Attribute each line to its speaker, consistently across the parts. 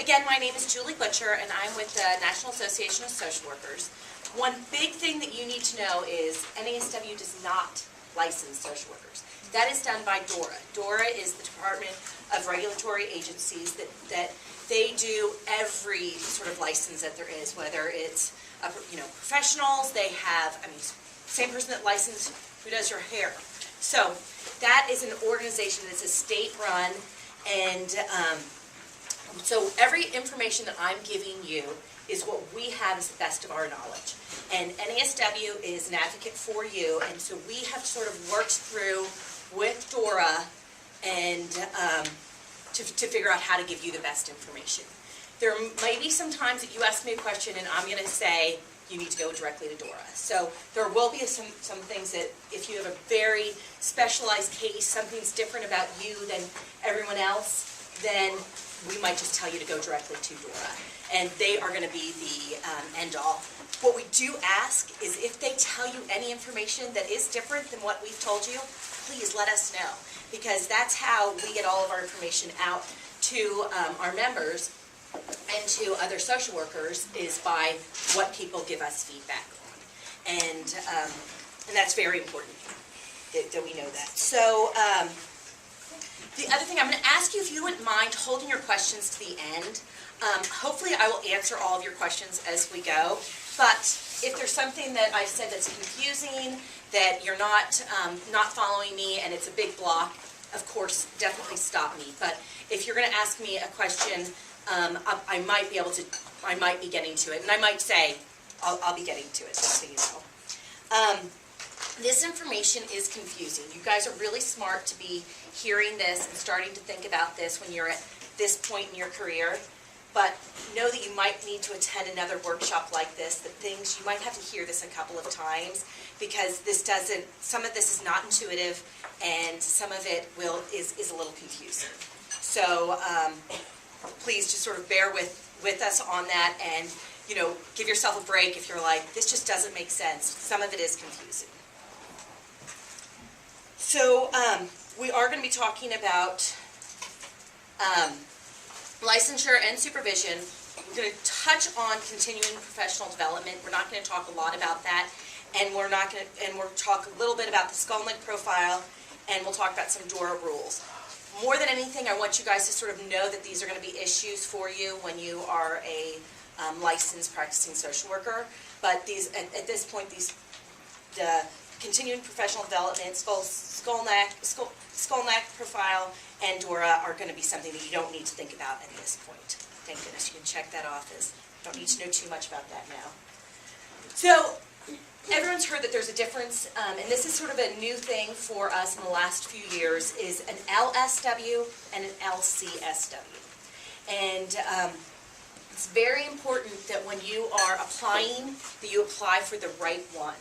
Speaker 1: Again, my name is Julie Butcher, and I'm with the National Association of Social Workers. One big thing that you need to know is NASW does not license social workers. That is done by Dora. Dora is the Department of Regulatory Agencies that they do every sort of license that there is, whether it's professionals. They have, same person that licensed who does your hair. So that is an organization that's a state-run, and so every information that I'm giving you is what we have as the best of our knowledge. And NASW is an advocate for you, and so we have sort of worked through with Dora and to figure out how to give you the best information. There might be some times that you ask me a question and I'm going to say, you need to go directly to Dora. So there will be some things that if you have a very specialized case, something's different about you than everyone else, then we might just tell you to go directly to Dora. And they are going to be the end-all. What we do ask is if they tell you any information that is different than what we've told you, please let us know. Because that's how we get all of our information out to our members and to other social workers, is by what people give us feedback on. And that's very important that we know that. So the other thing, I'm going to ask you if you wouldn't mind holding your questions to the end. Hopefully I will answer all of your questions as we go, but if there's something that I've said that's confusing, that you're not following me and it's a big block, of course, definitely stop me. But if you're going to ask me a question, I might be getting to it, and I might say, I'll be getting to it, just so you know. This information is confusing. You guys are really smart to be hearing this and starting to think about this when you're at this point in your career. But know that you might need to attend another workshop like this, you might have to hear this a couple of times, because some of this is not intuitive, and some of it is a little confusing. So please just sort of bear with us on that, and give yourself a break if you're like, this just doesn't make sense. Some of it is confusing. So we are going to be talking about licensure and supervision. We're going to touch on continuing professional development. We're not going to talk a lot about that, and we'll talk a little bit about the skull neck profile, and we'll talk about some Dora rules. More than anything, I want you guys to sort of know that these are going to be issues for you when you are a licensed practicing social worker. But at this point, the continuing professional development, skull neck profile, and Dora are going to be something that you don't need to think about at this point. Thank goodness you can check that off, as you don't need to know too much about that now. So everyone's heard that there's a difference, and this is sort of a new thing for us in the last few years, is an LSW and an LCSW. And it's very important that when you are applying, that you apply for the right one.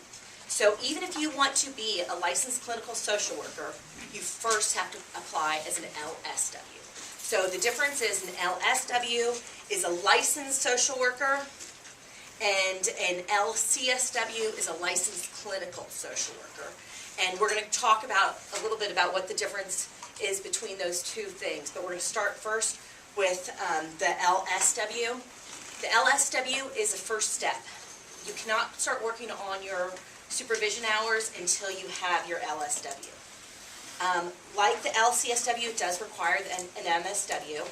Speaker 1: So even if you want to be a licensed clinical social worker, you first have to apply as an LSW. So the difference is an LSW is a licensed social worker, and an LCSW is a licensed clinical social worker. And we're going to talk about a little bit about what the difference is between those two things. But we're going to start first with the LSW. The LSW is a first step. You cannot start working on your supervision hours until you have your LSW. Like the LCSW, it does require an MSW.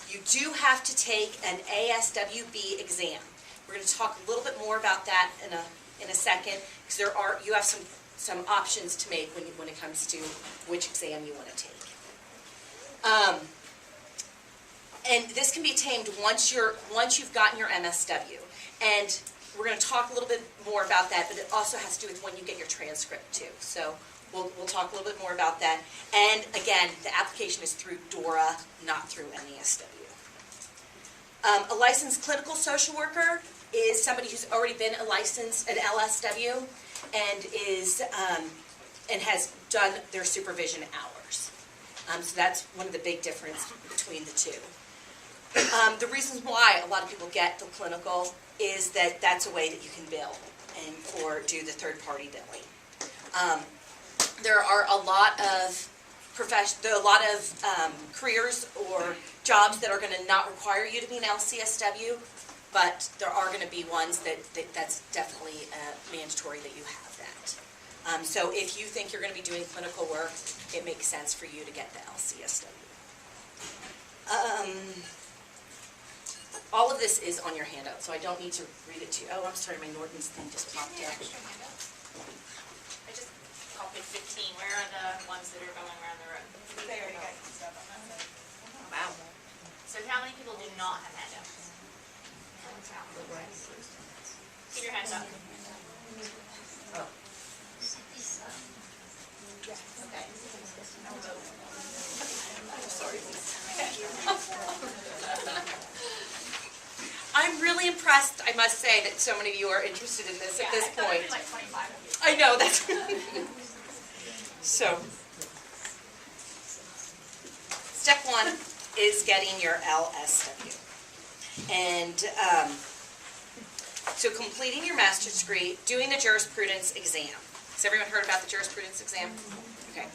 Speaker 1: You do have to take an Aswb exam. We're going to talk a little bit more about that in a second, because you have some options to make when it comes to which exam you want to take. And this can be attained once you've gotten your MSW. And we're going to talk a little bit more about that, but it also has to do with when you get your transcript too. So we'll talk a little bit more about that. And again, the application is through Dora, not through NASW. A licensed clinical social worker is somebody who's already been an LSW, and has done their supervision hours. So that's one of the big differences between the two. The reasons why a lot of people get the clinical is that that's a way that you can bill or do the third-party billing. There are a lot of a lot of careers or jobs that are going to not require you to be an LCSW, but there are going to be ones that's definitely mandatory that you have that. So if you think you're going to be doing clinical work, it makes sense for you to get the LCSW. All of this is on your handout, so I don't need to read it to you. Oh, I'm sorry, my Norton's thing just popped up.
Speaker 2: I just copied 15. Where are the ones that are going around the room?
Speaker 3: They already got stuff on that side.
Speaker 1: Wow.
Speaker 2: So how many people do not have handouts? Keep your hands up.
Speaker 1: Oh.
Speaker 2: Okay.
Speaker 1: Sorry. I'm really impressed, I must say, that so many of you are interested in this at this point.
Speaker 2: I thought there'd be like 25 of you.
Speaker 1: I know, that's so. Step one is getting your LSW. And so completing your master's degree, doing the jurisprudence exam. Has everyone heard about the jurisprudence exam? Okay.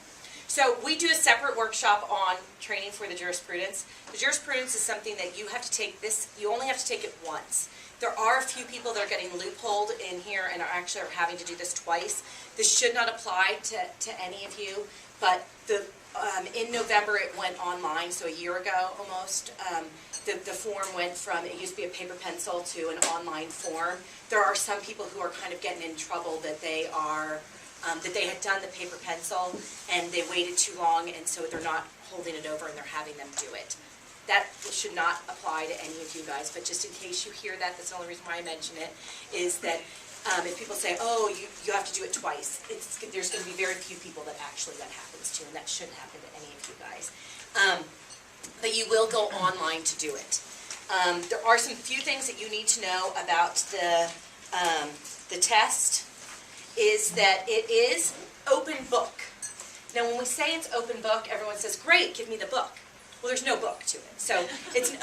Speaker 1: So we do a separate workshop on training for the jurisprudence. The jurisprudence is something that you have to take you only have to take it once. There are a few people that are getting loopholed in here and are actually having to do this twice. This should not apply to any of you, but in November it went online, so a year ago almost. The form went from, it used to be a paper pencil to an online form. There are some people who are kind of getting in trouble that they had done the paper pencil and they waited too long, and so they're not holding it over and they're having them do it. That should not apply to any of you guys, but just in case you hear that, that's the only reason why I mention it, is that if people say, oh, you have to do it twice, there's going to be very few people that actually that happens to, and that shouldn't happen to any of you guys. But you will go online to do it. There are some few things that you need to know about the test, is that it is open book. Now when we say it's open book, everyone says, great, give me the book. Well, there's no book to it. So it's an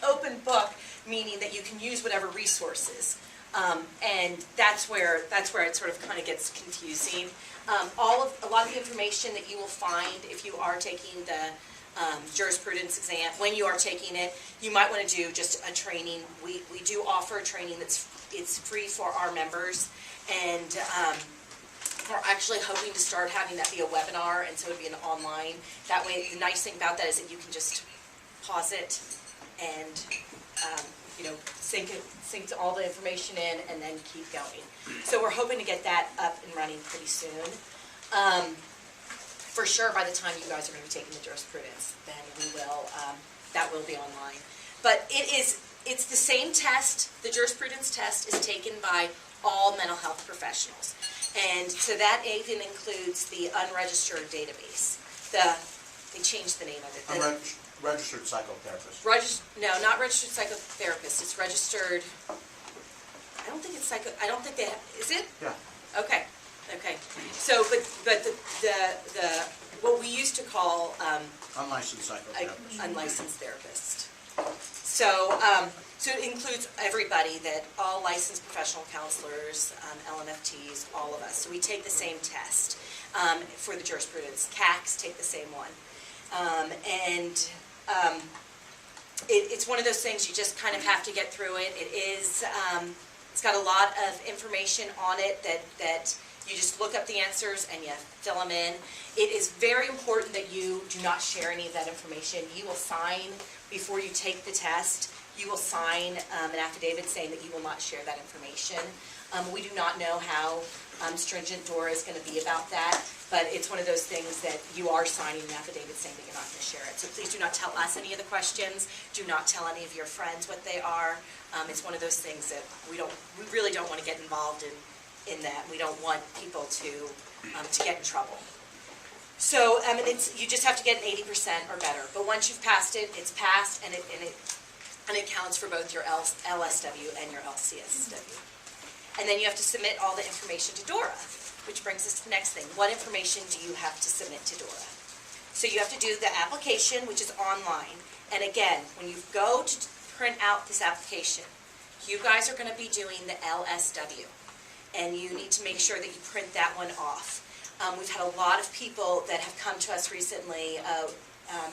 Speaker 1: open book, meaning that you can use whatever resources. And that's where it sort of kind of gets confusing. A lot of the information that you will find if you are taking the jurisprudence exam, when you are taking it, you might want to do just a training. We do offer a training it's free for our members, and we're actually hoping to start having that be a webinar, and so it would be an online. That way, the nice thing about that is that you can just pause it and sync all the information in, and then keep going. So we're hoping to get that up and running pretty soon. For sure, by the time you guys are going to be taking the jurisprudence, then that will be online. But it's the same test. The jurisprudence test is taken by all mental health professionals. And so that even includes the unregistered database. They changed the name of it.
Speaker 4: Registered psychotherapist.
Speaker 1: No, not registered psychotherapist. It's registered. I don't think it's I don't think they have. Is it?
Speaker 4: Yeah.
Speaker 1: Okay. Okay. So, but the what we used to call
Speaker 4: Unlicensed psychotherapist.
Speaker 1: Unlicensed therapist. So, so it includes everybody, that all licensed professional counselors, LMFTs, all of us. So we take the same test for the jurisprudence. CACs take the same one. It's one of those things you just kind of have to get through it. It's got a lot of information on it that you just look up the answers and you fill them in. It is very important that you do not share any of that information. You will sign before you take the test. You will sign an affidavit saying that you will not share that information. We do not know how stringent Dora is going to be about that, but it's one of those things that you are signing an affidavit saying that you're not going to share it. So please do not tell us any of the questions. Do not tell any of your friends what they are. It's one of those things that we really don't want to get involved in that. We don't want people to get in trouble. So you just have to get an 80% or better. But once you've passed it, it's passed, and it counts for both your LSW and your LCSW. And then you have to submit all the information to Dora, which brings us to the next thing. What information do you have to submit to Dora? So you have to do the application, which is online. And again, when you go to print out this application, you guys are going to be doing the LSW. And you need to make sure that you print that one off. We've had a lot of people that have come to us recently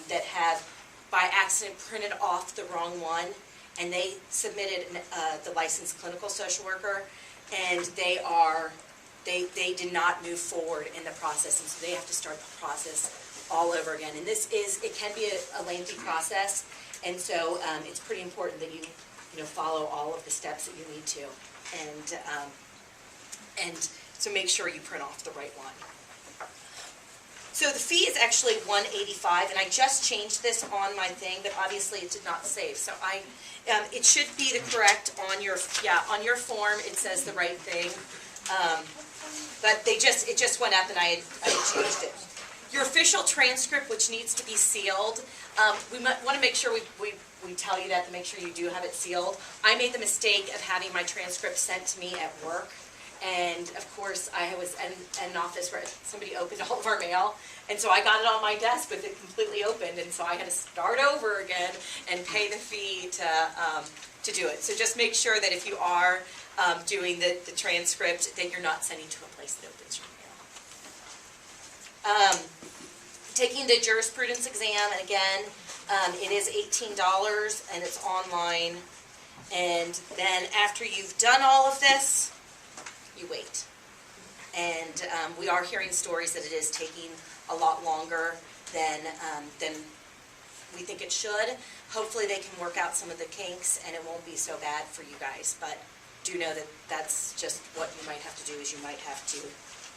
Speaker 1: that have, by accident, printed off the wrong one, and they submitted the licensed clinical social worker, and they did not move forward in the process, and so they have to start the process all over again. And it can be a lengthy process, and so it's pretty important that you follow all of the steps that you need to, and so make sure you print off the right one. So the fee is actually $185, and I just changed this on my thing, but obviously it did not save. So it should be the correct on your form. It says the right thing, but it just went up, and I had changed it. Your official transcript, which needs to be sealed, we want to make sure we tell you that, to make sure you do have it sealed. I made the mistake of having my transcript sent to me at work. And of course, I was in an office where somebody opened all of our mail, and so I got it on my desk with it completely opened, and so I had to start over again and pay the fee to do it. So just make sure that if you are doing the transcript, that you're not sending to a place that opens your mail. Taking the jurisprudence exam, and again, it is $18, and it's online. And then after you've done all of this, you wait. And we are hearing stories that it is taking a lot longer than we think it should. Hopefully they can work out some of the kinks and it won't be so bad for you guys, but do know that that's just what you might have to do, is you might have to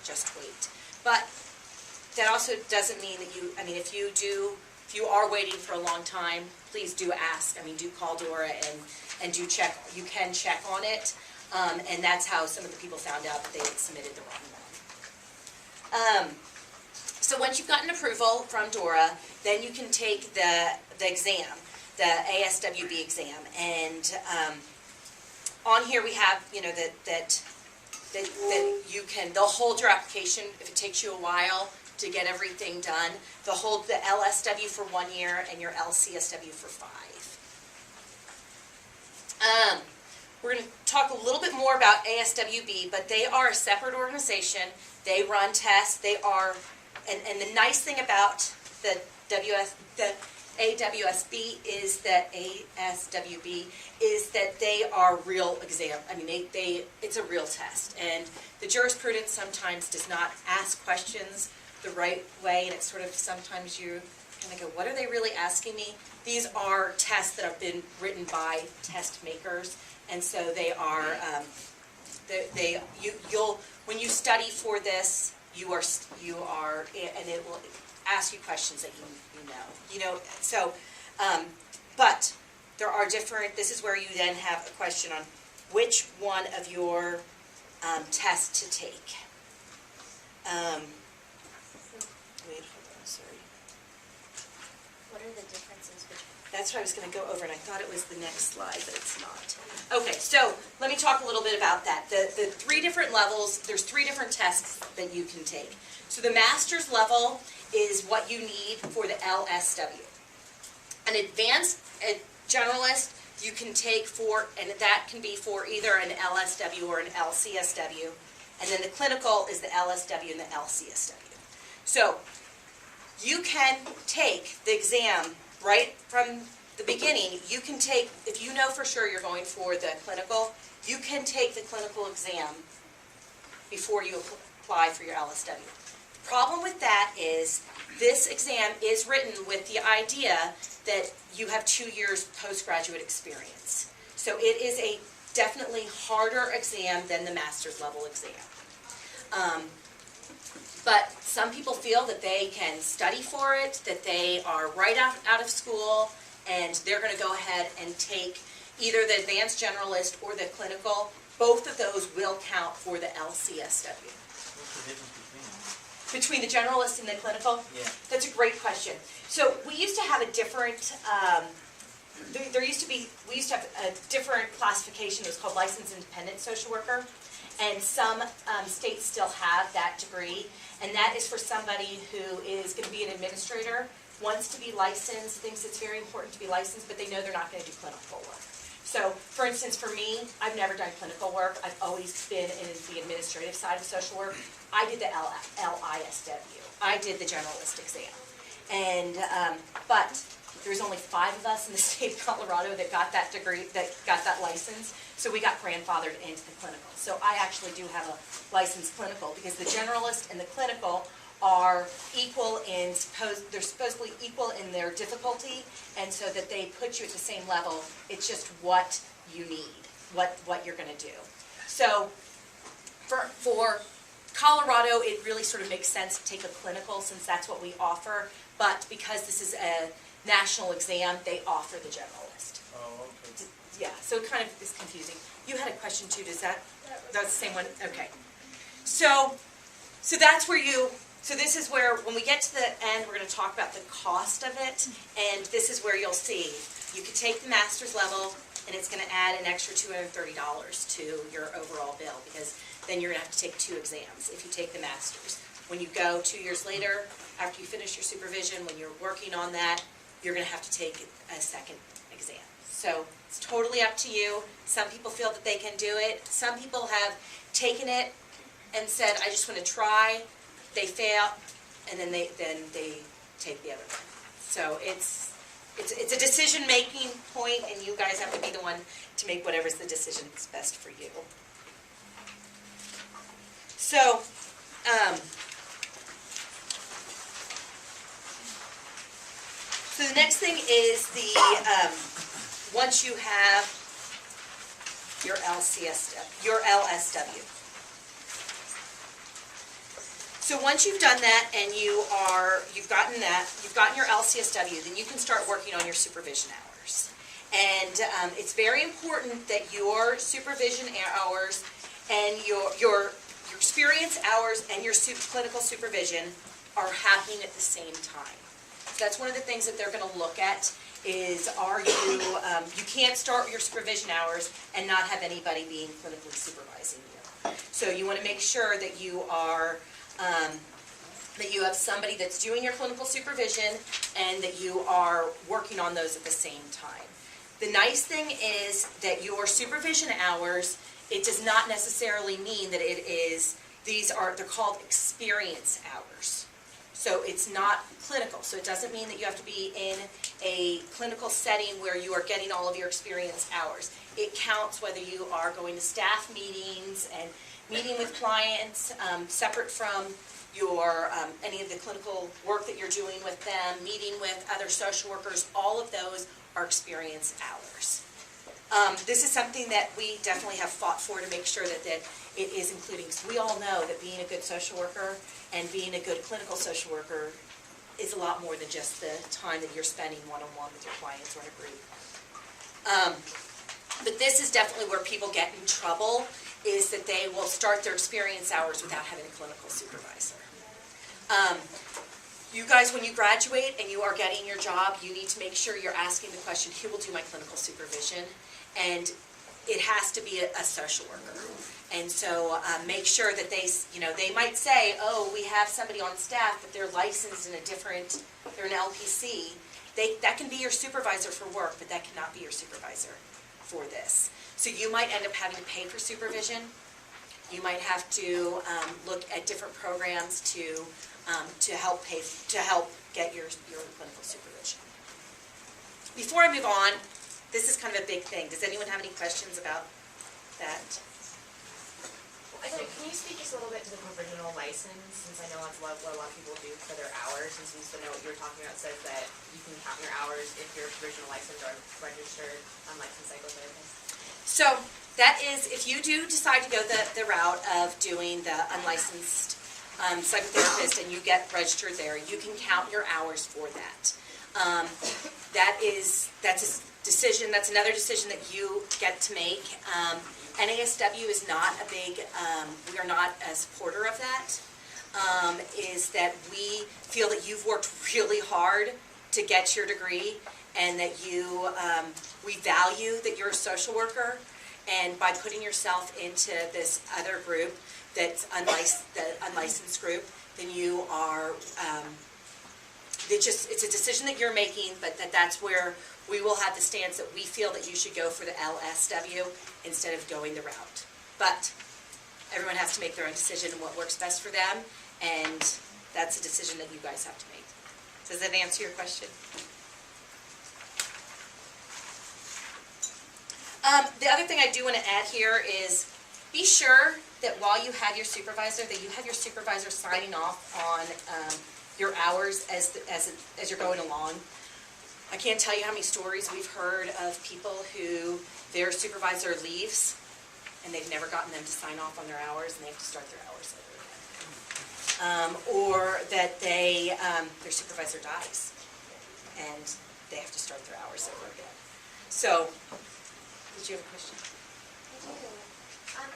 Speaker 1: just wait. But that also doesn't mean that if you are waiting for a long time, please do ask. Do call Dora and do check. You can check on it. And that's how some of the people found out that they had submitted the wrong one. So once you've gotten approval from Dora, then you can take the exam, the ASWB exam. And on here we have, that you can, they'll hold your application if it takes you a while to get everything done. They'll hold the LSW for 1 year and your LCSW for 5. We're going to talk a little bit more about ASWB, but they are a separate organization. They run tests. They are, and the nice thing about the AWSB is that ASWB is that they are real exam. It's a real test, and the jurisprudence sometimes does not ask questions the right way, and it's sort of sometimes you kind of go, what are they really asking me? These are tests that have been written by test makers. And so they are, when you study for this, you are, and it will ask you questions that you know. So, but there are different, this is where you then have a question on which one of your tests to take. Wait, hold on, sorry.
Speaker 2: What are the differences between?
Speaker 1: That's what I was going to go over, and I thought it was the next slide, but it's not. Okay, so let me talk a little bit about that. The 3 different levels, there's 3 different tests that you can take. So the master's level is what you need for the LSW. An advanced generalist you can take for, and that can be for either an LSW or an LCSW. And then the clinical is the LSW and the LCSW. So you can take the exam right from the beginning. You can take, if you know for sure you're going for the clinical, you can take the clinical exam before you apply for your LSW. The problem with that is this exam is written with the idea that you have 2 years postgraduate experience. So it is a definitely harder exam than the master's level exam. But some people feel that they can study for it, that they are right out of school, and they're going to go ahead and take either the advanced generalist or the clinical. Both of those will count for the LCSW.
Speaker 5: What's the difference between them?
Speaker 1: Between the generalist and the clinical?
Speaker 5: Yeah.
Speaker 1: That's a great question. So we used to have a different, we used to have a different classification. It was called licensed independent social worker. And some states still have that degree. And that is for somebody who is going to be an administrator, wants to be licensed, thinks it's very important to be licensed, but they know they're not going to do clinical work. So, for instance, for me, I've never done clinical work. I've always been in the administrative side of social work. I did the Licensure. I did the generalist exam. And, but there's only 5 of us in the state of Colorado that got that degree, that got that license. So we got grandfathered into the clinical. So I actually do have a licensed clinical because the generalist and the clinical are equal in, they're supposedly equal in their difficulty, and so that they put you at the same level. It's just what you need, what you're gonna do. So for Colorado, it really sort of makes sense to take a clinical since that's what we offer, but because this is a national exam, they offer the generalist.
Speaker 5: Oh, okay.
Speaker 1: Yeah, so it kind of is confusing. You had a question too, that's the same one? Okay. So that's where so this is where, when we get to the end, we're going to talk about the cost of it, and this is where you'll see, you could take the master's level, and it's going to add an extra $230 to your overall bill, because then you're going to have to take 2 exams if you take the master's. When you go 2 years later, after you finish your supervision, when you're working on that, you're going to have to take a second exam. So it's totally up to you. Some people feel that they can do it. Some people have taken it and said, I just want to try. They fail, and then they take the other one. So it's a decision-making point, and you guys have to be the one to make whatever's the decision that's best for you. So, so the next thing is once you have your LSW. So once you've done that and you've gotten your LCSW, then you can start working on your supervision hours. And it's very important that your supervision hours and your experience hours and your clinical supervision are happening at the same time. So that's one of the things that they're going to look at is you can't start your supervision hours and not have anybody being clinically supervising you. So you want to make sure that you have somebody that's doing your clinical supervision and that you are working on those at the same time. The nice thing is that your supervision hours, it does not necessarily mean that they're called experience hours. So it's not clinical. So it doesn't mean that you have to be in a clinical setting where you are getting all of your experience hours. It counts whether you are going to staff meetings and meeting with clients, separate from your any of the clinical work that you're doing with them, meeting with other social workers. All of those are experience hours. This is something that we definitely have fought for to make sure that it is including. So we all know that being a good social worker and being a good clinical social worker is a lot more than just the time that you're spending one-on-one with your clients or in a group. But this is definitely where people get in trouble, is that they will start their experience hours without having a clinical supervisor. You guys, when you graduate and you are getting your job, you need to make sure you're asking the question, who will do my clinical supervision? And it has to be a social worker. And so make sure that they might say, oh, we have somebody on staff, but they're licensed in they're an LPC. That can be your supervisor for work, but that cannot be your supervisor for this. So you might end up having to pay for supervision. You might have to look at different programs to help get your clinical supervision. Before I move on, this is kind of a big thing. Does anyone have any questions about that?
Speaker 6: So can you speak just a little bit to the provisional license, since I know that's what a lot of people do for their hours, since you know what you were talking about says that you can count your hours if you're provisional licensed or registered unlicensed psychotherapist?
Speaker 1: So that is, if you do decide to go the route of doing the unlicensed psychotherapist and you get registered there, you can count your hours for that. That's a decision, that's another decision that you get to make. NASW is not a big, we are not a supporter of that, is that we feel that you've worked really hard to get your degree and that we value that you're a social worker, and by putting yourself into this other group that's the unlicensed group, then you are, it's a decision that you're making, but that's where we will have the stance that we feel that you should go for the LSW instead of going the route. But everyone has to make their own decision on what works best for them, and that's a decision that you guys have to make. Does that answer your question? The other thing I do want to add here is be sure that while you have your supervisor, that you have your supervisor signing off on your hours as you're going along. I can't tell you how many stories we've heard of people who their supervisor leaves and they've never gotten them to sign off on their hours and they have to start their hours over again. Or that their supervisor dies and they have to start their hours over again. So, did you have a question?
Speaker 7: I do.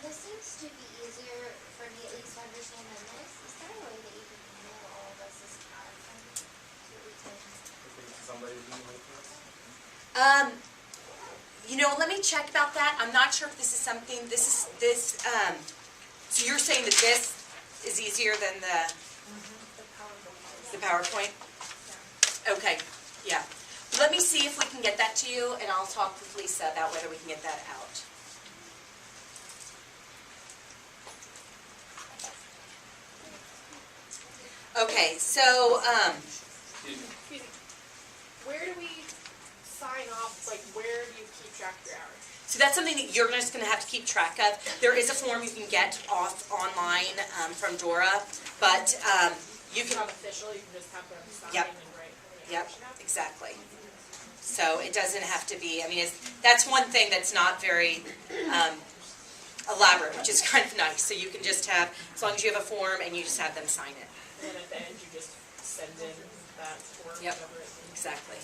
Speaker 7: This seems to be easier for me at least to understand than this. Is there a way that you can email all of us this content so we can?
Speaker 5: Somebody's doing it for us?
Speaker 1: You know, let me check about that. I'm not sure if this is something, so you're saying that this is easier than the PowerPoint? Okay, yeah. Let me see if we can get that to you, and I'll talk with Lisa about whether we can get that out. Okay, so,
Speaker 5: Excuse me.
Speaker 6: Excuse me. Where do we sign off, like, where do you keep track of your hours?
Speaker 1: so that's something that you're just gonna have to keep track of. There is a form you can get off online from Dora, but you
Speaker 6: It's
Speaker 1: can,
Speaker 6: not official, you can just have them sign
Speaker 1: Yep.
Speaker 6: and write the
Speaker 1: yep,
Speaker 6: information out?
Speaker 1: exactly. So it doesn't have to be, I mean, that's one thing that's not very elaborate, which is kind of nice. So you can just have, as long as you have a form and you just have them sign it.
Speaker 6: And then at the end, you just send in that form,
Speaker 1: Yep.
Speaker 6: whatever it is.
Speaker 1: Exactly.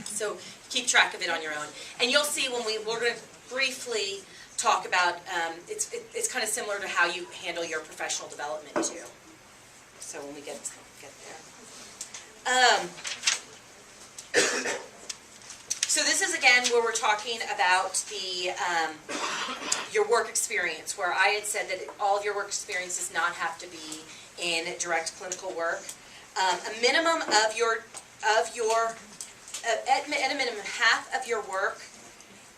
Speaker 1: So keep track of it on your own. And you'll see when we're going to briefly talk about, it's kind of similar to how you handle your professional development too. So when we get there. So this is again where we're talking about the your work experience, where I had said that all of your work experience does not have to be in direct clinical work. A minimum of your at a minimum, half of your work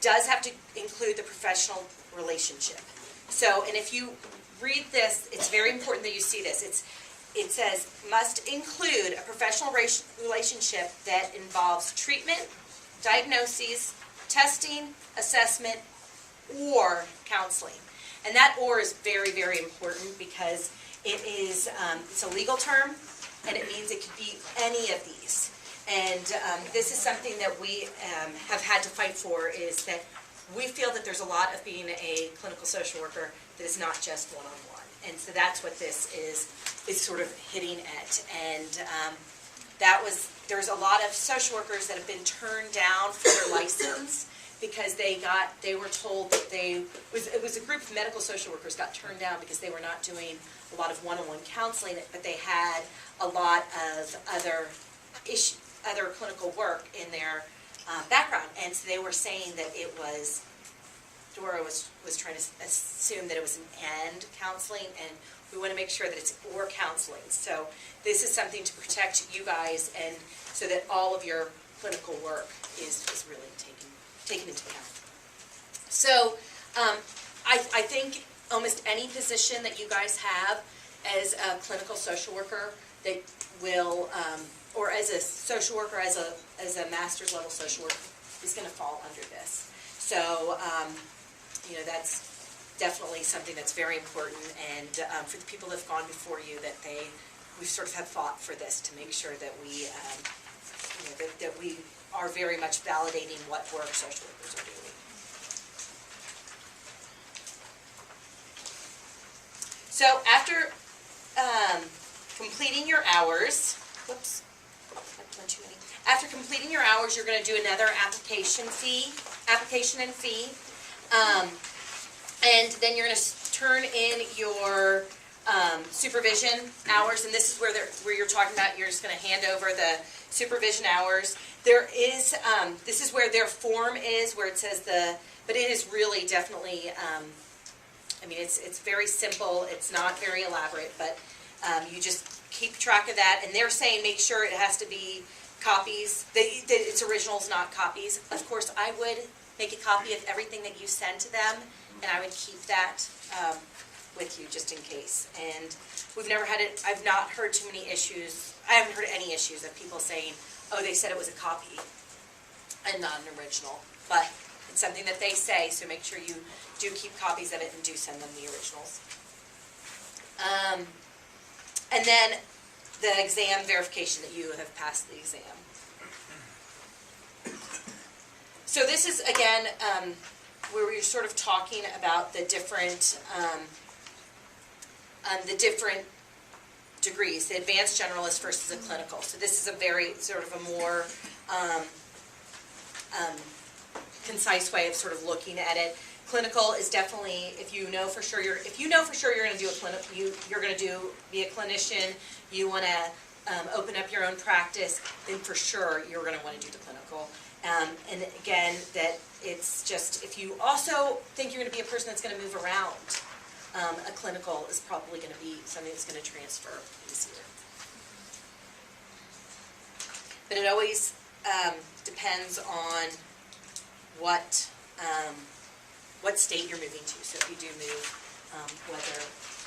Speaker 1: does have to include the professional relationship. So, and if you read this, it's very important that you see this. It says, must include a professional relationship that involves treatment, diagnoses, testing, assessment, or counseling. And that "or" is very, very important because it is, it's a legal term, and it means it could be any of these. And this is something that we have had to fight for, is that we feel that there's a lot of being a clinical social worker that is not just one-on-one. And so that's what this is sort of hitting at. And there's a lot of social workers that have been turned down for their license because they were told that it was a group of medical social workers got turned down because they were not doing a lot of one-on-one counseling, but they had a lot of other clinical work in their background. And so they were saying that Dora was trying to assume that it was an and counseling, and we want to make sure that it's or counseling. So this is something to protect you guys, and so that all of your clinical work is really taken into account. So I think almost any position that you guys have as a clinical social worker that will, or as a social worker, as a master's level social worker, is going to fall under this. So, you know, that's definitely something that's very important, and for the people that have gone before you, that we sort of have fought for this to make sure that we, you know, that we are very much validating what work social workers are doing. So after completing your hours, whoops, one too many. After completing your hours, you're going to do another application and fee, and then you're going to turn in your supervision hours, and this is where you're talking about. You're just going to hand over the supervision hours. There is this is where their form is, where it says but it is really definitely. I mean, it's very simple. It's not very elaborate, but you just keep track of that. And they're saying make sure it has to be copies, that it's originals, not copies. Of course, I would make a copy of everything that you send to them, and I would keep that with you just in case. And we've never had it, I've not heard too many issues, I haven't heard any issues of people saying, oh, they said it was a copy and not an original. But it's something that they say, so make sure you do keep copies of it and do send them the originals. And then the exam verification that you have passed the exam. So this is, again, where we're sort of talking about the different degrees, the advanced generalist versus a clinical. So this is a very sort of a more concise way of sort of looking at it. Clinical is definitely, if you know for sure you're going to do a clinic, you're going to be a clinician, you want to open up your own practice, then for sure you're going to want to do the clinical. And again, that it's just, if you also think you're going to be a person that's going to move around, a clinical is probably going to be something that's going to transfer easier. But it always depends on what state you're moving to. So if you do move,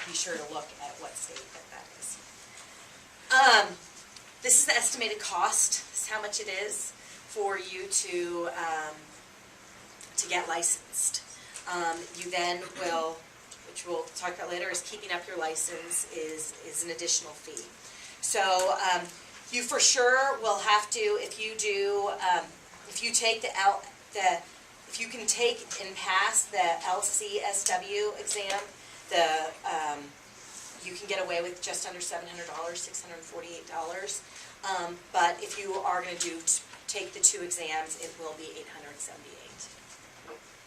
Speaker 1: be sure to look at what state that is. This is the estimated cost. This is how much it is for you to get licensed. You then will, which we'll talk about later, is keeping up your license is an additional fee. So you for sure will have to, if you take if you can take and pass the Lcsw exam, you can get away with just under $700, $648. But if you are going to take the 2 exams, it will be $878.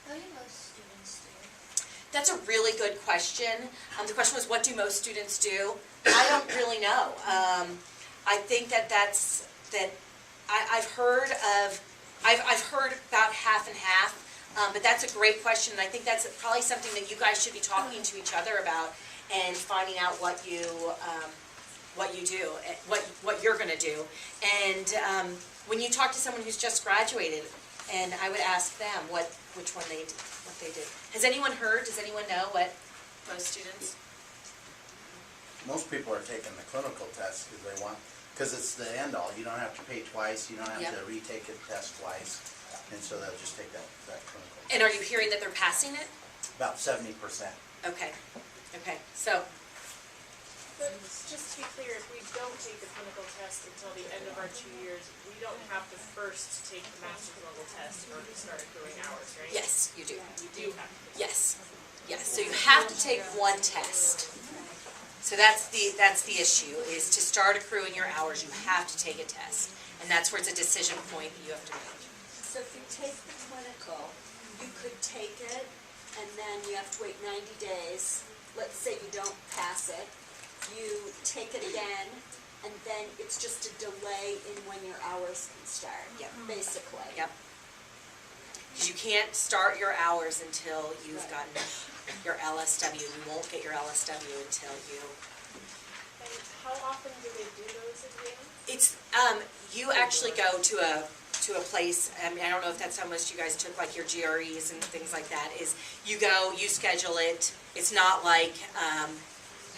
Speaker 7: What do most students do?
Speaker 1: That's a really good question. The question was, what do most students do? I don't really know. I think I've heard about half and half, but that's a great question, and I think that's probably something that you guys should be talking to each other about and finding out what you do, what you're going to do. And when you talk to someone who's just graduated, and I would ask them what they did. Has anyone heard? Does anyone know what most students?
Speaker 4: Most people are taking the clinical test because it's the end all. You don't have to pay twice. You don't have to retake a test twice. And so they'll just take that clinical test.
Speaker 1: And are you hearing that they're passing it?
Speaker 4: About 70%.
Speaker 1: Okay. Okay. So.
Speaker 8: But just to be clear, if we don't take the clinical test until the end of our 2 years, we don't have to first take the master's level test in order to start accruing hours, right?
Speaker 1: Yes, you do.
Speaker 8: You do have to.
Speaker 1: Yes. Yes. So you have to take one test. So that's the issue, is to start accruing your hours, you have to take a test. And that's where it's a decision point that you have to make.
Speaker 9: So if you take the clinical, you could take it, and then you have to wait 90 days. Let's say you don't pass it. You take it again, and then it's just a delay in when your hours can start, basically.
Speaker 1: Yep. Because you can't start your hours until you've gotten your LSW. You won't get your LSW until you...
Speaker 8: And how often do they do those exams?
Speaker 1: It's, you actually go to a place, I mean, I don't know if that's how much you guys took, like your GREs and things like that, is you go, you schedule it. It's not like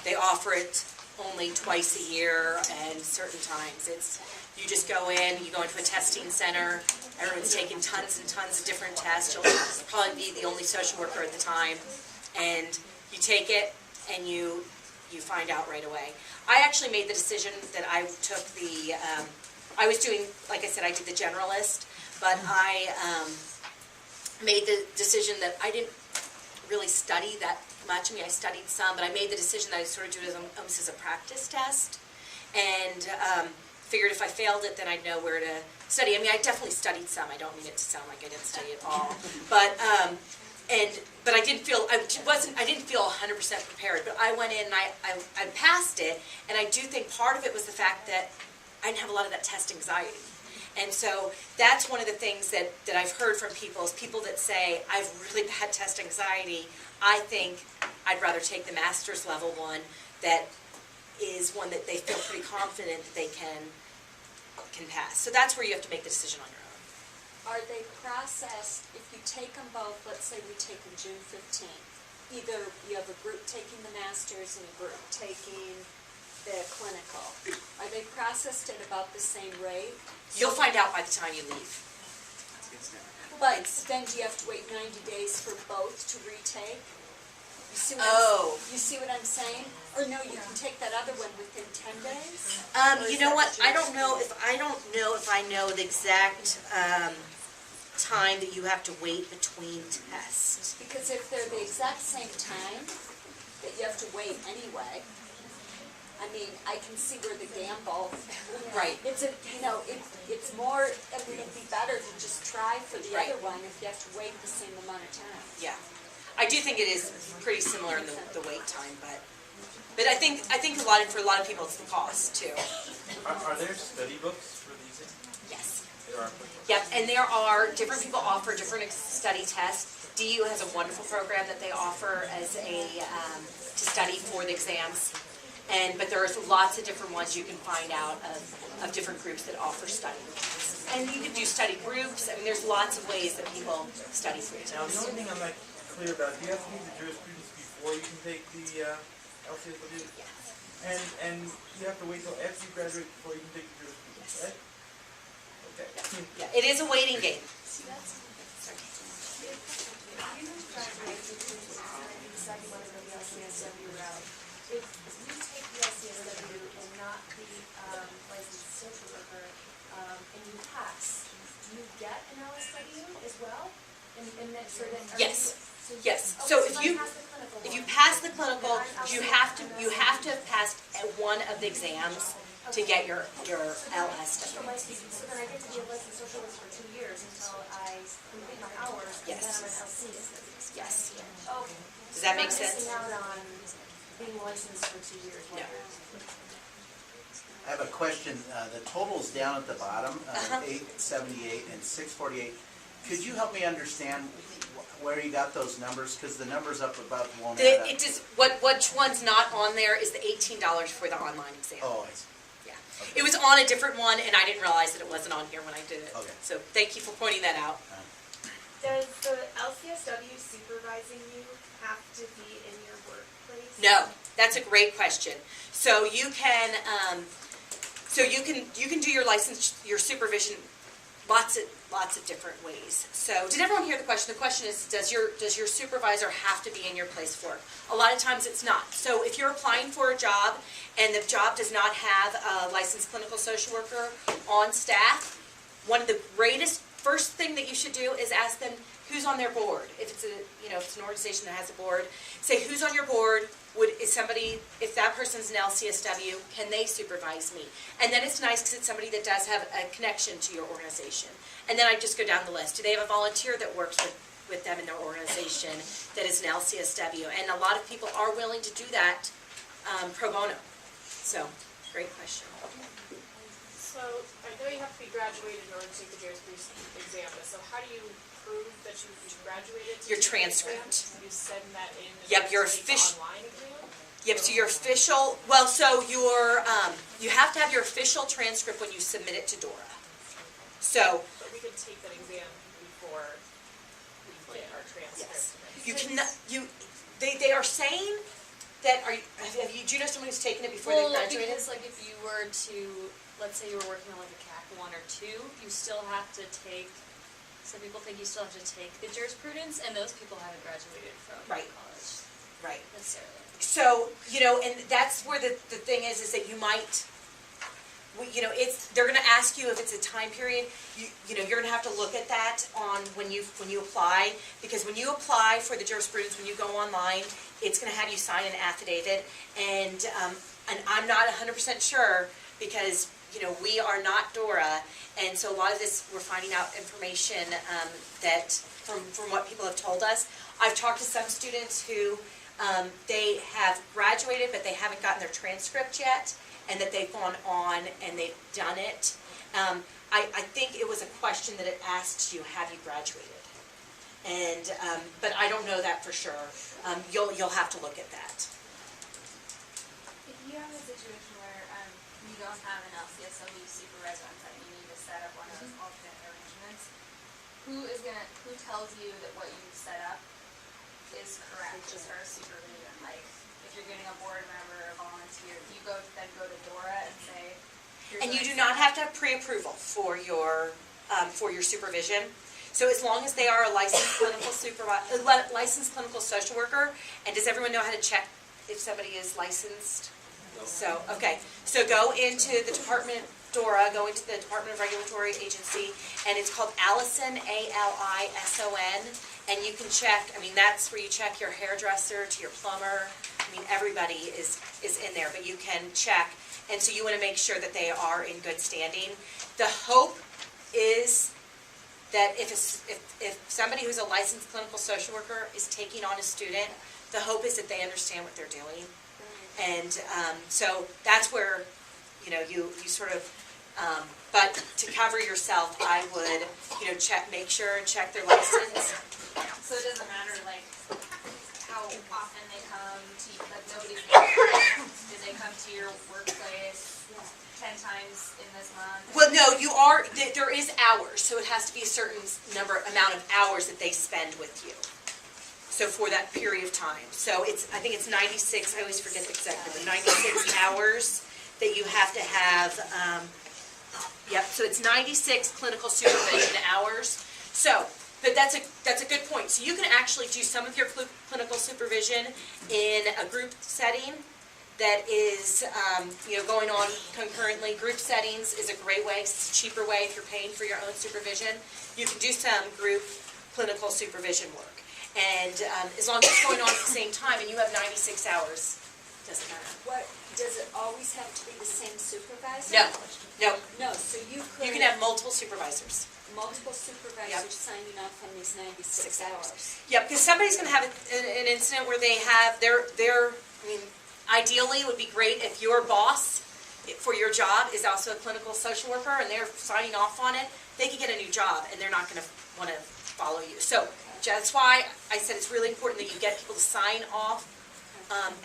Speaker 1: they offer it only twice a year and certain times. It's, you just go in, you go into a testing center, everyone's taking tons and tons of different tests. You'll probably be the only social worker at the time, and you take it and you find out right away. I actually made the decision that I took the, I was doing, like I said, I did the generalist, but I made the decision that I didn't really study that much. I mean, I studied some, but I made the decision that I sort of do it almost as a practice test, and figured if I failed it, then I'd know where to study. I mean, I definitely studied some. I don't mean it to sound like I didn't study at all, but I didn't feel I didn't feel 100% prepared. But I went in and I passed it, and I do think part of it was the fact that I didn't have a lot of that test anxiety. And so that's one of the things that I've heard from people, is people that say, I have really bad test anxiety. I think I'd rather take the master's level one that is one that they feel pretty confident that they can can pass. So that's where you have to make the decision on your own.
Speaker 9: Are they processed, if you take them both, let's say we take them June 15th, either you have a group taking the masters and a group taking the clinical, are they processed at about the same rate?
Speaker 1: You'll find out by the time you leave.
Speaker 9: But then do you have to wait 90 days for both to retake? You see what
Speaker 1: Oh.
Speaker 9: you see what I'm saying? Or no, you can take that other one within 10 days?
Speaker 1: You know what, I don't know if I know the exact, time that you have to wait between tests.
Speaker 9: Because if they're the exact same time that you have to wait anyway, I mean, I can see where the gamble.
Speaker 1: Right.
Speaker 9: It's it's more, I mean, it'd be better to just try for the
Speaker 1: Right.
Speaker 9: other one if you have to wait the same amount of time.
Speaker 1: Yeah, I do think it is pretty similar in the wait time, but I think for a lot of people it's the cost too.
Speaker 5: Are there study books for these?
Speaker 1: Yes.
Speaker 5: There are.
Speaker 1: Yep, and there are, different people offer different study tests. DU has a wonderful program that they offer as to study for the exams. But there's lots of different ones you can find out of different groups that offer study. And you can do study groups. I mean, there's lots of ways that people study for exams.
Speaker 5: The only thing I'm not clear about, do you have to take the jurisprudence before you can take the LCSW? And you have to wait till after you graduate before you can take the jurisprudence, right? Okay.
Speaker 1: Yeah, it is a waiting game.
Speaker 3: You graduate, you decide you want to go the Lcsw route. If you take the Lcsw and not the licensed social worker, and you pass, do you get an LSW as well? And that sort of.
Speaker 1: Yes. Yes.
Speaker 3: Okay,
Speaker 1: So
Speaker 3: I
Speaker 1: if you pass the clinical, you have to have passed one of the exams to get your LSW.
Speaker 3: So then I get to be a licensed social worker for 2 years until I complete my hours, and then
Speaker 1: Yes.
Speaker 3: I'm an LC.
Speaker 1: Yes.
Speaker 3: Okay.
Speaker 1: Does that make sense?
Speaker 3: So I'm not missing out on being licensed for 2 years.
Speaker 1: No.
Speaker 4: I have a question. The totals down at the bottom,
Speaker 1: Uh-huh.
Speaker 4: 878 and 648. Could you help me understand where you got those numbers? Because the numbers up above won't add up.
Speaker 1: It just, which one's not on there is the $18 for the online exam.
Speaker 4: Oh, I see.
Speaker 1: Yeah.
Speaker 4: Okay.
Speaker 1: It was on a different one, and I didn't realize that it wasn't on here when I did it.
Speaker 4: Okay.
Speaker 1: So thank you for pointing that out.
Speaker 8: Does the Lcsw supervising you have to be in your workplace?
Speaker 1: No, that's a great question. So you can do your license, your supervision, lots of different ways. So did everyone hear the question? The question is, does your supervisor have to be in your place of work? A lot of times it's not. So if you're applying for a job and the job does not have a licensed clinical social worker on staff, one of the first thing that you should do is ask them who's on their board. If it's if it's an organization that has a board, say who's on your board. If that person's an LCSW, can they supervise me? And then it's nice because it's somebody that does have a connection to your organization. And then I just go down the list. Do they have a volunteer that works with them in their organization that is an LCSW? And a lot of people are willing to do that pro bono. So, great question.
Speaker 8: So, I know you have to be graduated in order to take the Jurisprudence Exam, so how do you prove that you graduated?
Speaker 1: Your transcript.
Speaker 8: You send that in?
Speaker 1: Yep, your online exam? Yep, so your official, you have to have your official transcript when you submit it to Dora. So,
Speaker 8: But we can take that exam before we get our transcript.
Speaker 1: yes. They are saying that, do you know someone who's taken it before they graduated?
Speaker 6: Because like if you were to, let's say you were working on like a CAC 1 or 2, you still have to take, some people think you still have to take the jurisprudence, and those people haven't graduated from
Speaker 1: Right.
Speaker 6: college
Speaker 1: Right.
Speaker 6: necessarily.
Speaker 1: So, and that's where the thing is that you might, they're gonna ask you if it's a time period, you're gonna have to look at that on when you apply, because when you apply for the jurisprudence, when you go online, it's gonna have you sign an affidavit, and I'm not 100% sure, because, we are not Dora, and so a lot of this, we're finding out information, that, from what people have told us. I've talked to some students who, they have graduated, but they haven't gotten their transcript yet, and that they've gone on and they've done it. I think it was a question that it asked you, have you graduated? And, but I don't know that for sure. You'll have to look at that.
Speaker 2: If you have a situation where you
Speaker 10: you don't have an Lcsw supervisor on site, you need to set up one of those alternate arrangements. Who tells you that what you've set up is correct as far as supervision? Like, if you're getting a board member or volunteer, you go to Dora and say, here's
Speaker 1: And
Speaker 10: what
Speaker 1: you
Speaker 10: I
Speaker 1: do
Speaker 10: set
Speaker 1: not
Speaker 10: up.
Speaker 1: have to have pre-approval for your supervision. So as long as they are a licensed licensed clinical social worker, and does everyone know how to check if somebody is licensed? So, okay, so go into the department, Dora, go into the Department of Regulatory Agency, and it's called Allison, ALISON, and you can check, I mean, that's where you check your hairdresser to your plumber. I mean, everybody is in there, but you can check, and so you want to make sure that they are in good standing. The hope is that if somebody who's a licensed clinical social worker is taking on a student, the hope is that they understand what they're doing. And so that's where, you know, you sort of, but to cover yourself, I would, you know, make sure and check their license.
Speaker 10: So it doesn't matter, like, how often they come to you, like, nobody's gonna, do they come to your workplace 10 times in this month?
Speaker 1: Well, no, there is hours, so it has to be a certain amount of hours that they spend with you. So for that period of time. So I think it's 96, I always forget the exact number, 96 hours that you have to have, yep, so it's 96 clinical supervision hours. So, but that's a good point. So you can actually do some of your clinical supervision in a group setting that is, you know, going on concurrently. Group settings is a great way, it's a cheaper way if you're paying for your own supervision. You can do some group clinical supervision work. And as long as it's going on at the same time and you have 96 hours, doesn't matter.
Speaker 9: What, does it always have to be the same supervisor?
Speaker 1: No,
Speaker 9: No, so you could.
Speaker 1: you can have multiple supervisors.
Speaker 9: Multiple supervisors signing off on these 96 hours.
Speaker 1: Yeah, because somebody's going to have an incident where they have I mean, ideally it would be great if your boss for your job is also a clinical social worker and they're signing off on it. They could get a new job and they're not going to want to follow you. So that's why I said it's really important that you get people to sign off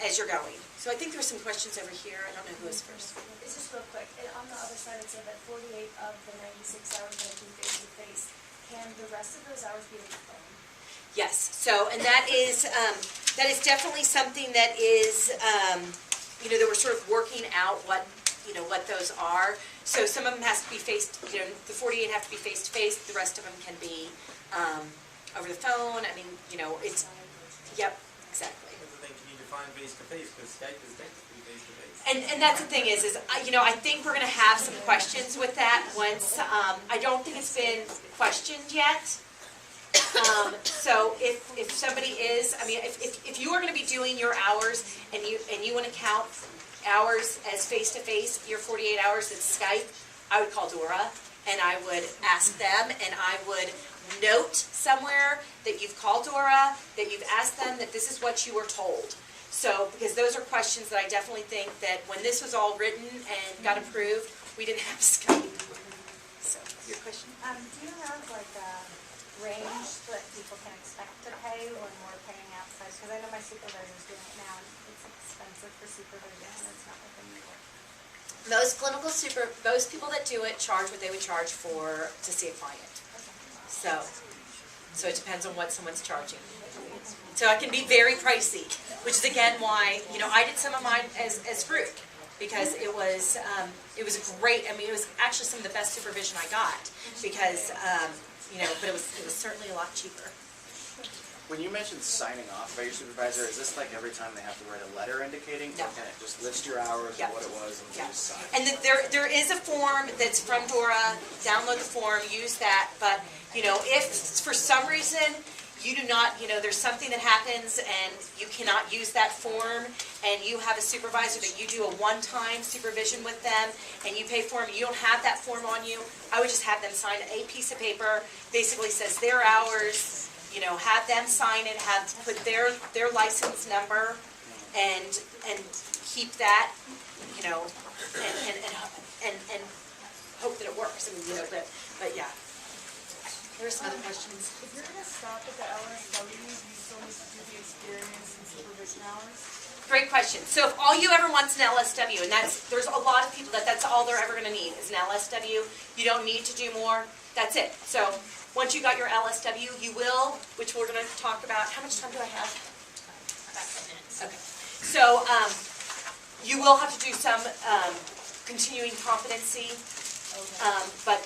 Speaker 1: as you're going. So I think there were some questions over here. I don't know who was first.
Speaker 3: It's just real quick, and on the other side, it said that 48 of the 96 hours are being face-to-face. Can the rest of those hours be on the phone?
Speaker 1: Yes. So, and that is definitely something that is, you know, that we're sort of working out what those are. So some of them has to be the 48 have to be face-to-face. The rest of them can be over the phone. I mean, you know, it's, yep, exactly.
Speaker 5: That's the thing, you need to find face-to-face, because Skype is technically face-to-face.
Speaker 1: And that's the thing is you know, I think we're going to have some questions with that once. I don't think it's been questioned yet. So if somebody is, I mean, if you are going to be doing your hours and you want to count hours as face-to-face, your 48 hours at Skype, I would call Dora and I would ask them and I would note somewhere that you've called Dora, that you've asked them that this is what you were told. So, because those are questions that I definitely think that when this was all written and got approved, we didn't have Skype. So, your question?
Speaker 11: Do you have like a range that people can expect to pay when we're paying outside? Because I know my supervisor's doing it now, and it's expensive for supervision, and it's not within the work.
Speaker 1: Most people that do it charge what they would charge to see a client. So it depends on what someone's charging. So it can be very pricey, which is again why, you know, I did some of mine as group, because it was great. I mean, it was actually some of the best supervision I got, because, you know, but it was certainly a lot cheaper.
Speaker 12: When you mentioned signing off by your supervisor, is this like every time they have to write a letter indicating?
Speaker 1: No.
Speaker 12: Or can it just list your hours and what it was and just sign?
Speaker 1: And there is a form that's from Dora, download the form, use that, but, you know, if for some reason you do not, you know, there's something that happens and you cannot use that form and you have a supervisor that you do a one-time supervision with them and you pay for them, you don't have that form on you, I would just have them sign a piece of paper, basically says their hours, you know, have them sign it, put their license number and keep that, you know, and hope that it works. I mean, you know, but yeah. There's some other questions.
Speaker 11: If you're going to stop at the Lcsw, do you still need to do the experience and supervision hours?
Speaker 1: Great question. So if all you ever want is an LSW, and there's a lot of people that's all they're ever gonna need is an LSW, you don't need to do more, that's it. So, once you got your LSW, you will, which we're gonna talk about, how much time do I have?
Speaker 2: About 10 minutes.
Speaker 1: Okay. So, you will have to do some, continuing competency, but